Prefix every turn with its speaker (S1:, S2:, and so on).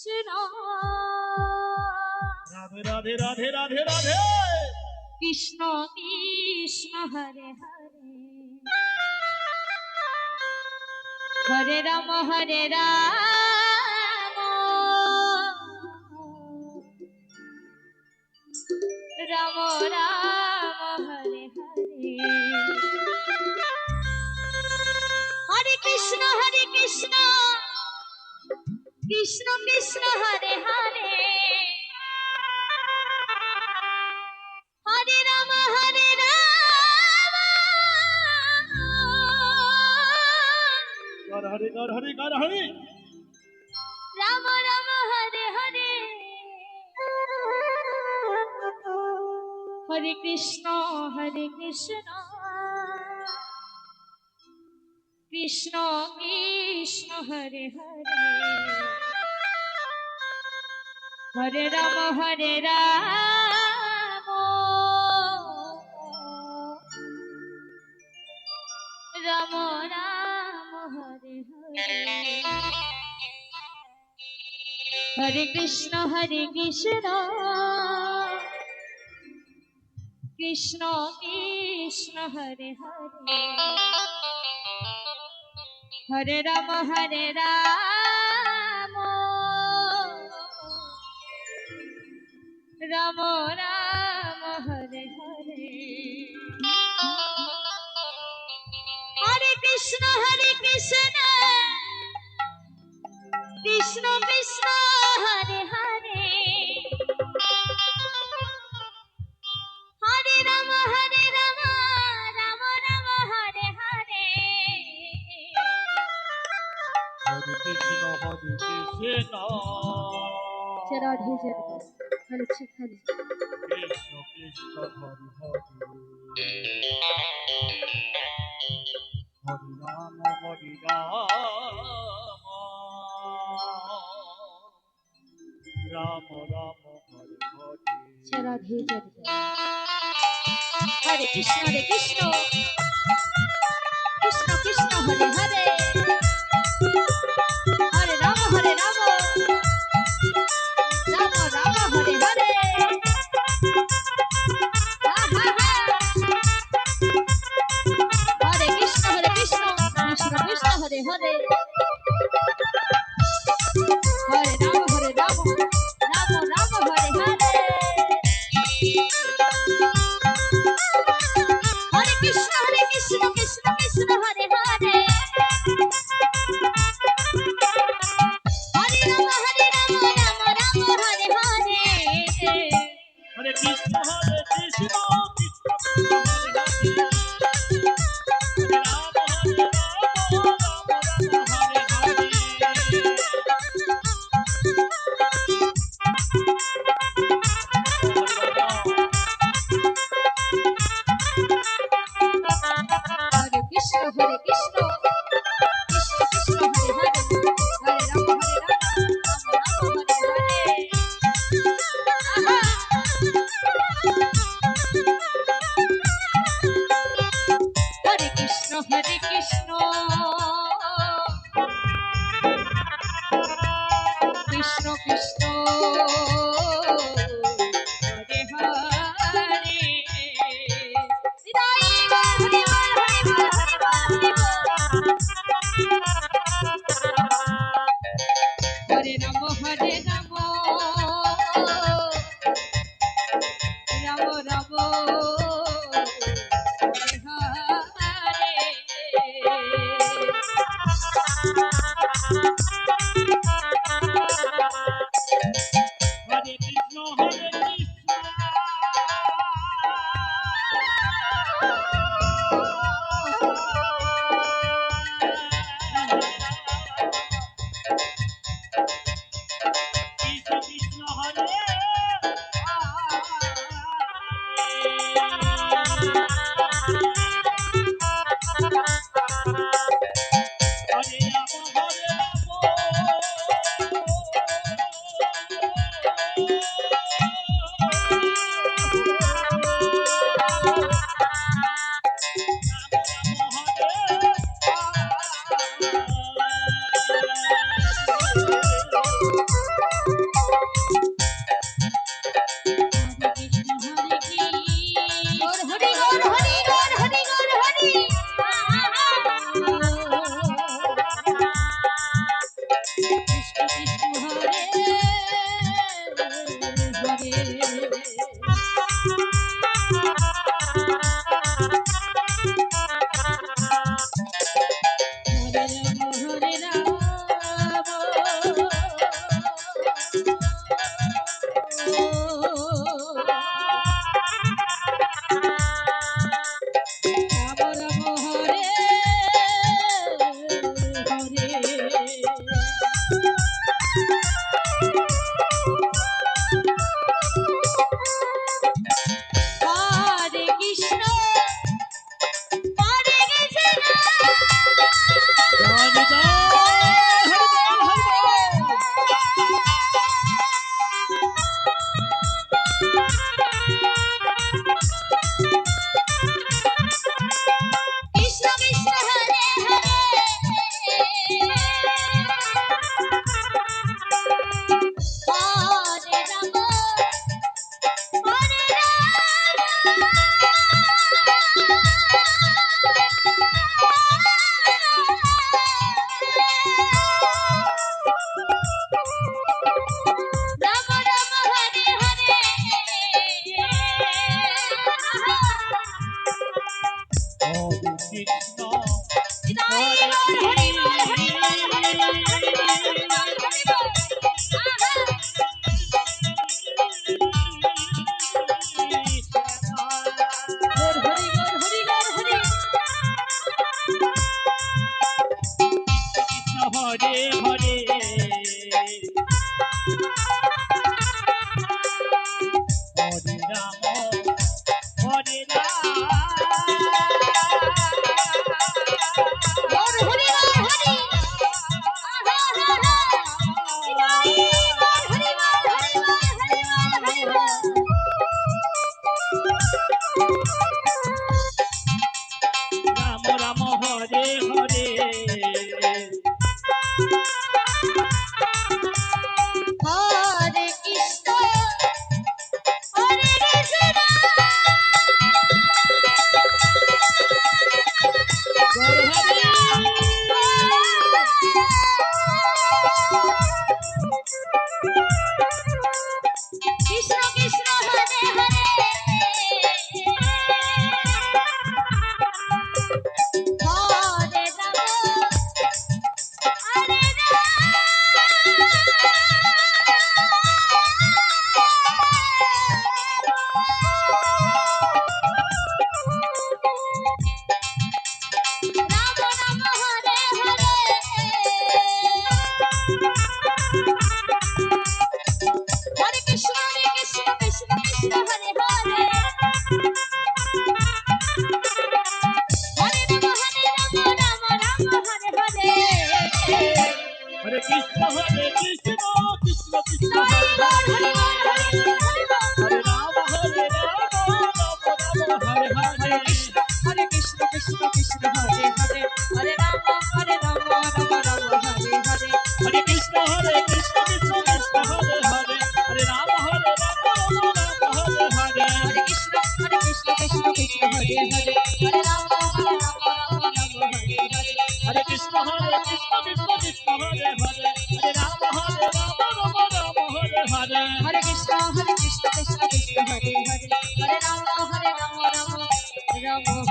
S1: কৃষ্ণ
S2: রাধে রাধে রাধে রাধে রাধে
S1: কৃষ্ণ কৃষ্ণ হরে হরে হরে রাম রাম রাম হরে হরে হরে কৃষ্ণ কৃষ্ণ কৃষ্ণ হরে হরে হরে রাম
S2: গর হরি গর হরি গর হরি
S1: রাম রাম হরে হরে হরে কৃষ্ণ কৃষ্ণ কৃষ্ণ হরে হরে হরে রাম রাম রাম হরে হরে হরে কৃষ্ণ কৃষ্ণ কৃষ্ণ হরে হরে হরে রাম রাম রাম হরে হরে হরে কৃষ্ণ কৃষ্ণ কৃষ্ণ হরে হরে হরে রাম রাম রাম হরে হরে
S2: হরে কৃষ্ণ
S1: রাধে রাধে হরে শিখালি
S2: কৃষ্ণ কৃষ্ণ হরি হরি হরি রাম রাম রাম হরি হরি
S1: রাধে রাধে হরে কৃষ্ণ কৃষ্ণ কৃষ্ণ হরে হরে হরে রাম রাম রাম হরে হরে হরে কৃষ্ণ কৃষ্ণ কৃষ্ণ হরে হরে হরে রাম রাম রাম হরে হরে হরে কৃষ্ণ কৃষ্ণ কৃষ্ণ হরে হরে হরে রাম রাম রাম হরে হরে
S2: হরে কৃষ্ণ কৃষ্ণ কৃষ্ণ হরে হরে হরে রাম হরে
S1: হরে কৃষ্ণ কৃষ্ণ কৃষ্ণ হরে হরে হরে রাম রাম হরে হরে হরে কৃষ্ণ কৃষ্ণ কৃষ্ণ হরে হরে হরে রাম রাম হরে হরে কৃষ্ণ কৃষ্ণ হরে হরে হরে রাম হরে Ram Ram Hare Hare Hare Krishna Krishna Krishna Hare Hare Ram Ram Hare Hare
S2: Hare Krishna Krishna Krishna
S1: হরে
S2: Hare
S1: হরে
S2: Hare
S1: হরে
S2: Hare Rama Hare Rama Rama Rama Hare Hare
S1: হরে Krishna Krishna Krishna Hare Hare Hare Ram Ram Ram Ram Hare Hare
S2: Hare Krishna Krishna Krishna Hare Hare Hare Rama Hare Rama Rama Rama Hare Hare
S1: হরে Krishna Krishna Krishna Hare Hare Hare Ram Ram Ram Hare Hare
S2: Hare Krishna Krishna Krishna Hare Hare Hare Rama Hare Rama Rama Rama Hare Hare
S1: হরে কৃষ্ণ কৃষ্ণ কৃষ্ণ হরে হরে হরে রাম রাম রাম রাম